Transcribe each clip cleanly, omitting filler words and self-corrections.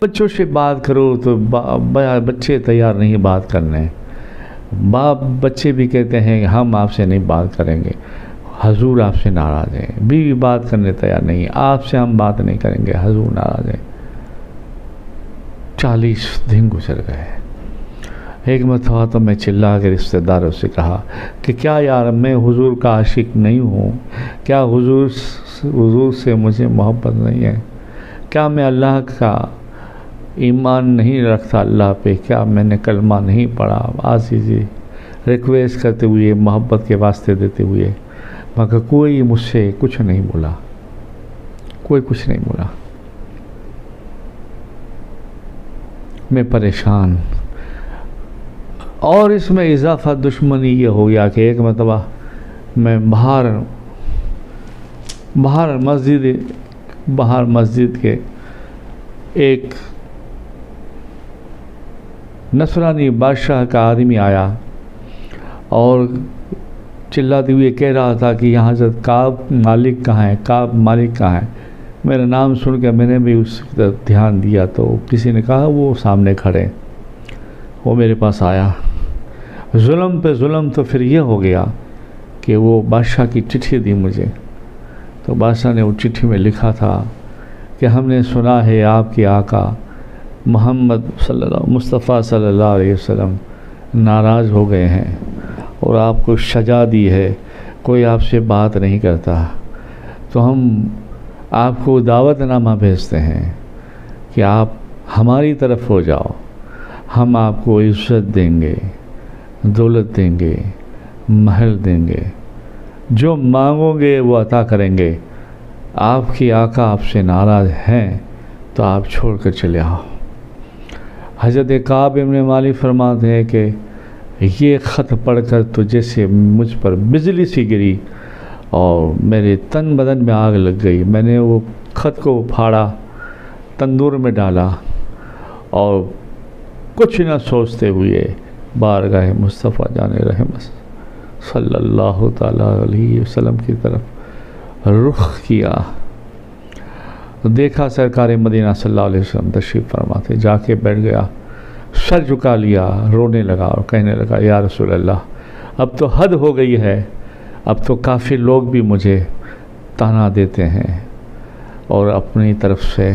बच्चों से बात करो तो बच्चे तैयार नहीं बात करने, बच्चे भी कहते हैं हम आपसे नहीं बात करेंगे, हजूर आपसे नाराज़ हैं। बीवी बात करने तैयार नहीं, आपसे हम बात नहीं करेंगे, हजूर नाराज़ हैं। 40 दिन गुजर गए। एक मरतबा तो मैं चिल्ला के रिश्तेदारों से कहा कि क्या यार मैं हुजूर का आशिक नहीं हूँ? क्या हुजूर से मुझे मोहब्बत नहीं है? क्या मैं अल्लाह का ईमान नहीं रखता अल्लाह पे? क्या मैंने कलमा नहीं पढ़ा? आजीज़ी रिक्वेस्ट करते हुए, मोहब्बत के वास्ते देते हुए, मगर कोई मुझसे कुछ नहीं बोला, कोई कुछ नहीं बोला। मैं परेशान। और इसमें इजाफा दुश्मनी ये हो गया कि एक मरतबा मैं बाहर मस्जिद के एक नसरानी बादशाह का आदमी आया और चिल्लाते हुए कह रहा था कि यहाँ से काब मालिक कहाँ है, काब मालिक कहाँ है। मेरा नाम सुन के मैंने भी उस तरफ ध्यान दिया तो किसी ने कहा वो सामने खड़े। वो मेरे पास आया। जुल्म पे जुल्म तो फिर ये हो गया कि वो बादशाह की चिट्ठी दी मुझे। तो बादशाह ने उस चिट्ठी में लिखा था कि हमने सुना है आपके आका मोहम्मद मुस्तफ़ा सल्लल्लाहु अलैहि वसल्लम नाराज़ हो गए हैं और आपको सजा दी है, कोई आपसे बात नहीं करता। तो हम आपको दावतनामा भेजते हैं कि आप हमारी तरफ हो जाओ, हम आपको इज़्ज़त देंगे, दौलत देंगे, महल देंगे, जो मांगोगे वो अता करेंगे। आपकी आका आपसे नाराज़ हैं तो आप छोड़ कर चले आओ। हज़रत काब इब्न मालिक फरमाते हैं कि ये ख़त पढ़कर तो जैसे मुझ पर बिजली सी गिरी और मेरे तन बदन में आग लग गई। मैंने वो ख़त को फाड़ा, तंदूर में डाला और कुछ न सोचते हुए बारगाह मुस्तफ़ा जाने रहमत सल्लल्लाहु ताला अलैहि वसल्लम की तरफ रुख किया। तो देखा सरकार मदीना सल्लल्लाहु अलैहि वसल्लम तशरीफ़ फरमाते, जाके बैठ गया, सर झुका लिया, रोने लगा और कहने लगा या रसूल अल्लाह, अब तो हद हो गई है, अब तो काफ़ी लोग भी मुझे ताना देते हैं और अपनी तरफ से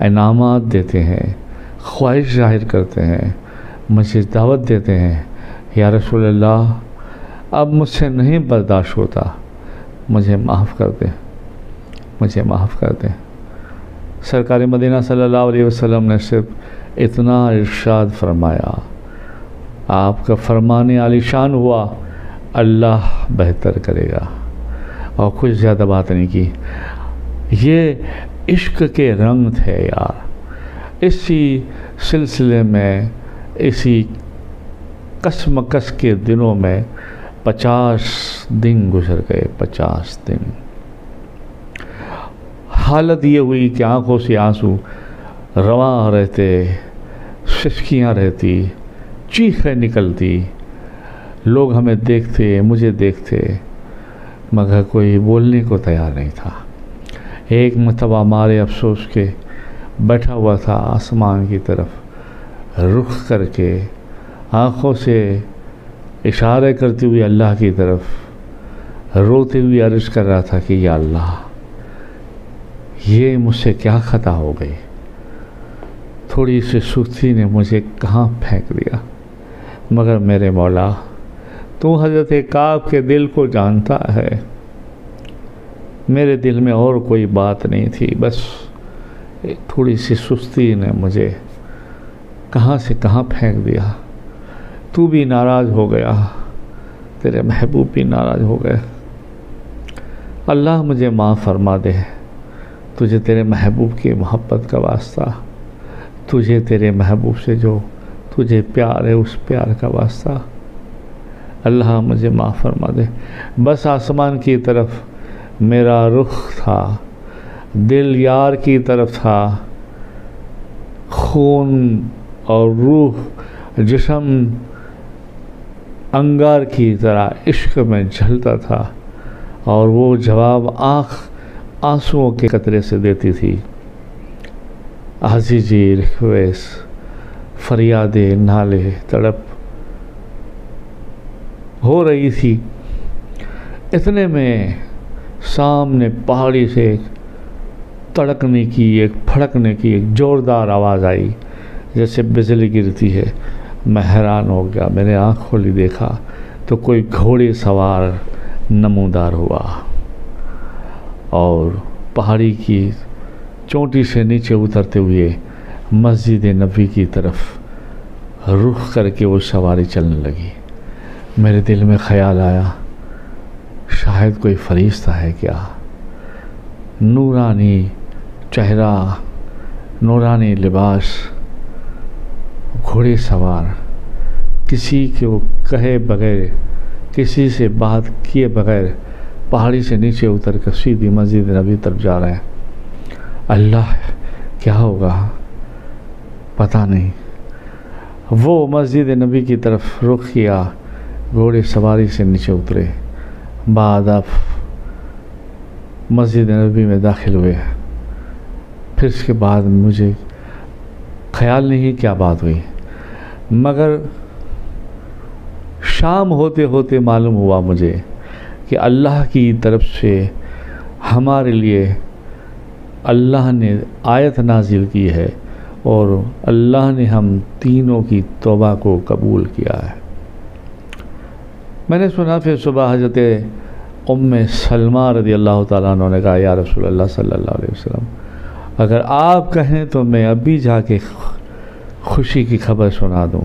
इनामात देते हैं, ख्वाहिश जाहिर करते हैं, मुझे दावत देते हैं। या रसूल अल्लाह, अब मुझसे नहीं बर्दाश्त होता, मुझे माफ़ कर दें, मुझे माफ़ कर दें। सरकार मदीना सल्लल्लाहु अलैहि वसल्लम ने सिर्फ इतना इरशाद फरमाया, आपका फरमाने आलिशान हुआ, अल्लाह बेहतर करेगा, और कुछ ज़्यादा बात नहीं की। ये इश्क के रंग थे यार। इसी सिलसिले में, इसी कसमकस के दिनों में 50 दिन गुजर गए। 50 दिन हालत ये हुई कि आंखों से आंसू रवां रहते, सिसकियाँ रहती, चीखें निकलती। लोग हमें देखते, मुझे देखते, मगर कोई बोलने को तैयार नहीं था। एक मरतबा हमारे अफसोस के बैठा हुआ था आसमान की तरफ रुख करके, आँखों से इशारे करते हुए अल्लाह की तरफ, रोते हुए अर्ज़ कर रहा था कि या अल्लाह, ये मुझसे क्या खता हो गई, थोड़ी सी सुस्ती ने मुझे कहाँ फेंक दिया। मगर मेरे मौला, तू हज़रत काब के दिल को जानता है। मेरे दिल में और कोई बात नहीं थी, बस थोड़ी सी सुस्ती ने मुझे कहाँ से कहाँ फेंक दिया। तू भी नाराज़ हो गया, तेरे महबूब भी नाराज़ हो गए। अल्लाह मुझे माफ़ फरमा दे, तुझे तेरे महबूब की मोहब्बत का वास्ता, तुझे तेरे महबूब से जो तुझे प्यार है उस प्यार का वास्ता, अल्लाह मुझे माफ़ फरमा दे। बस आसमान की तरफ मेरा रुख था, दिल यार की तरफ था, खून और रूह जिस्म अंगार की तरह इश्क में झलता था, और वो जवाब आँख आंसुओं के कतरे से देती थी। आजीजी, रिक्वेस्ट, फरियादे, नाले, तड़प हो रही थी। इतने में सामने पहाड़ी से एक तड़कने की, एक फड़कने की एक ज़ोरदार आवाज़ आई, जैसे बिजली गिरती है। मैं हैरान हो गया। मैंने आँख खोली, देखा तो कोई घोड़े सवार नमूदार हुआ और पहाड़ी की चोटी से नीचे उतरते हुए मस्जिद नबी की तरफ रुख करके वो सवारी चलने लगी। मेरे दिल में ख्याल आया, शायद कोई फरिश्ता है क्या। नूरानी चेहरा, नूरानी लिबास, घोड़े सवार, किसी को कहे बगैर, किसी से बात किए बगैर पहाड़ी से नीचे उतर कर सीधी मस्जिद नबी तरफ जा रहे हैं। अल्लाह, क्या होगा पता नहीं। वो मस्जिद नबी की तरफ रुख किया, घोड़े सवारी से नीचे उतरे, बाद आप मस्जिद नबी में दाखिल हुए। फिर इसके बाद मुझे ख्याल नहीं क्या बात हुई, मगर शाम होते होते मालूम हुआ मुझे कि अल्लाह की तरफ से हमारे लिए अल्लाह ने आयत नाजिल की है और अल्लाह ने हम तीनों की तौबा को कबूल किया है। मैंने सुना फिर सुबह हज़रत उम्मे सलमा रज़ी अल्लाह ताला अन्हा ने कहा, या रसूल अल्लाह सल्लल्लाहु अलैहि वसल्लम, अगर आप कहें तो मैं अभी जाके खुशी की खबर सुना दूँ।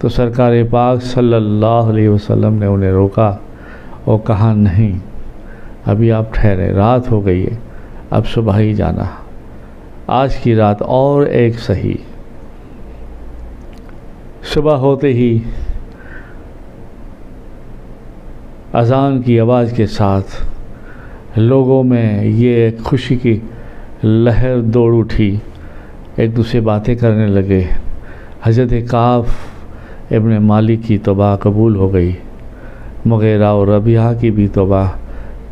तो सरकार पाक सल्लल्लाहु अलैहि वसल्लम ने उन्हें रोका और कहा, नहीं, अभी आप ठहरे, रात हो गई है, अब सुबह ही जाना, आज की रात और एक सही। सुबह होते ही अज़ान की आवाज़ के साथ लोगों में ये खुशी की लहर दौड़ उठी, एक दूसरे बातें करने लगे। हज़रत काफ इब्न मालिक की तौबा कबूल हो गई, मुगीरा और रबिया की भी तौबा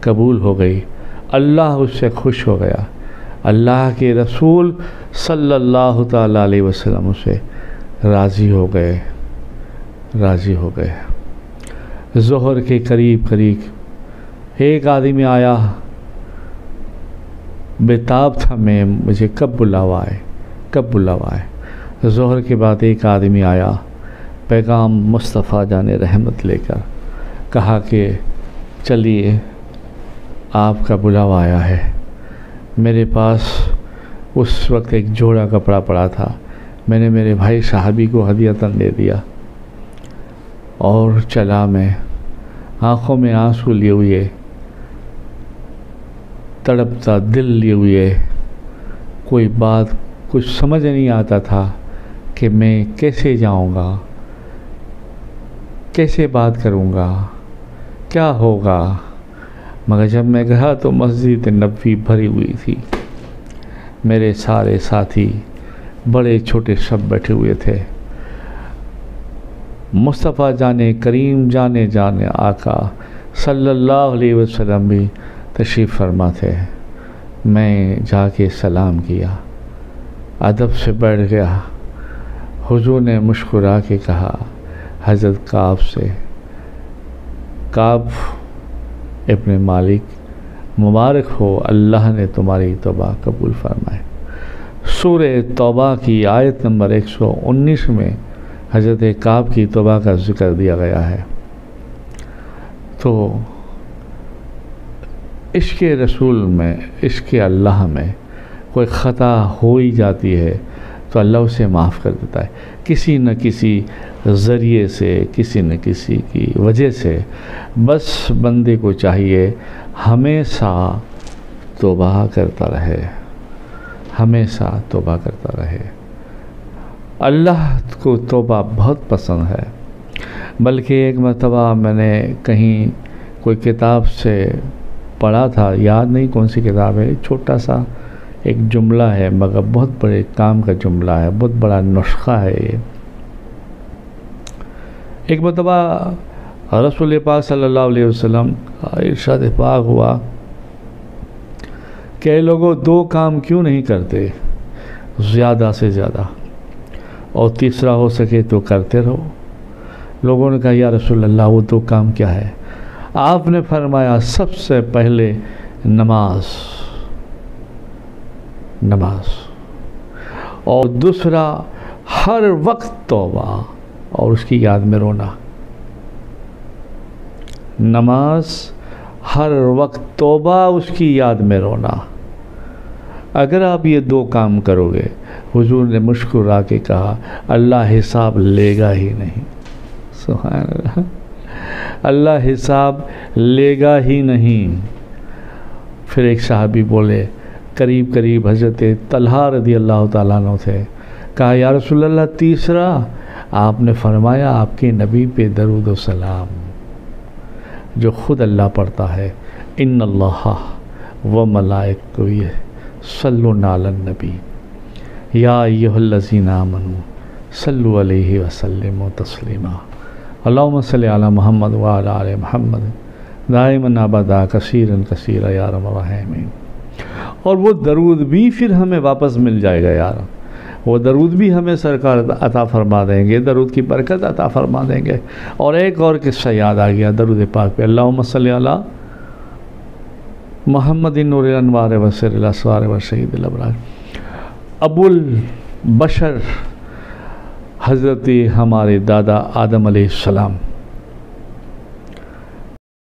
कबूल हो गई। अल्लाह उससे खुश हो गया। अल्लाह के रसूल सल्लल्लाहु ताला अलैहि वसल्लम उससे राज़ी हो गए। ज़ोहर के करीब एक आदमी आया, बेताब था मैं, मुझे कब बुलावा आए। ज़ोहर के बाद एक आदमी आया, पैगाम मुस्तफ़ा जाने रहमत लेकर, कहा कि चलिए आपका बुलावा आया है। मेरे पास उस वक्त एक जोड़ा कपड़ा पड़ा था, मैंने मेरे भाई साहबी को हदियतन दे दिया और चला मैं, आँखों में आंसू लिए हुए, तड़पता दिल लिए हुए। कोई बात कुछ समझ नहीं आता था कि मैं कैसे जाऊंगा, कैसे बात करूंगा, क्या होगा। मगर जब मैं गया तो मस्जिद नबी भरी हुई थी। मेरे सारे साथी बड़े छोटे सब बैठे हुए थे। मुस्तफ़ा जाने करीम जाने आका सल्लल्लाहु अलैहि वसल्लम भी तशरीफ़ फरमा थे। मैं जाके सलाम किया, अदब से बैठ गया। हुजूर ने मुस्कुरा के कहा हज़रत काब से, काब इब्न मालिक, मुबारक हो, अल्लाह ने तुम्हारी तौबा कबूल फरमाए। सूरे तौबा की आयत नंबर 119 में हज़रत काब की तौबा का जिक्र दिया गया है। तो इश्क़ रसूल में, इश्क़ अल्लाह में कोई ख़ता हो ही जाती है तो अल्लाह उसे माफ़ कर देता है, किसी न किसी ज़रिए से, किसी न किसी की वजह से। बस बंदे को चाहिए हमेशा तौबा करता रहे, हमेशा तौबा करता रहे। अल्लाह को तौबा बहुत पसंद है। बल्कि एक मरतबा मैंने कहीं कोई किताब से पढ़ा था, याद नहीं कौन सी किताब है, छोटा सा एक जुमला है मगर बहुत बड़े काम का जुमला है, बहुत बड़ा नुस्खा है ये। एक मरतबा रसूल पाक सल्लल्लाहु अलैहि वसल्लम का इरशाद पाक हुआ कि लोगों दो काम क्यों नहीं करते, ज़्यादा से ज़्यादा, और तीसरा हो सके तो करते रहो। लोगों ने कहा या रसूल अल्लाह वो तो काम क्या है? आपने फरमाया सबसे पहले नमाज, नमाज, और दूसरा हर वक्त तौबा और उसकी याद में रोना। नमाज, हर वक्त तौबा, उसकी याद में रोना। अगर आप ये दो काम करोगे, हुजूर ने मुस्कुरा के कहा, अल्लाह हिसाब लेगा ही नहीं। सुभान अल्लाह, अल्लाह हिसाब लेगा ही नहीं। फिर एक साहबी बोले, करीब करीब हज़रत तलहा रज़ी अल्लाह ताला अन्हु थे, कहा या रसूल अल्लाह तीसरा? आपने फरमाया आपके नबी पे दरूद व सलाम, जो खुद अल्लाह पढ़ता है, इन्नल्लाह व मलाइकतुहु यसल्लूना अलन नबी या अय्युहल्लज़ीना आमनू सल्लु अलैहि व सल्लिमू तस्लीमा। अल्लाहुम्मा सल्लि अला मुहम्मद व अला आलि मुहम्मद दाइमन अबदा कसीरन कसीरा या रब्बल आलमीन। और वो दरूद भी फिर हमें वापस मिल जाएगा यार, वो दरूद भी हमें सरकार अता फरमा देंगे, दरूद की बरकत अता फरमा देंगे। और एक और किस्सा याद आ गया दरूद पाक पे, अल्लाहुम्मा सल्लि अला मुहम्मदिन नूरिल अनवार व सिर्रिल अस्रार व शहीदिल अबरार। अबुल बशर हज़रत हमारे दादा आदम अलैहिस्सलाम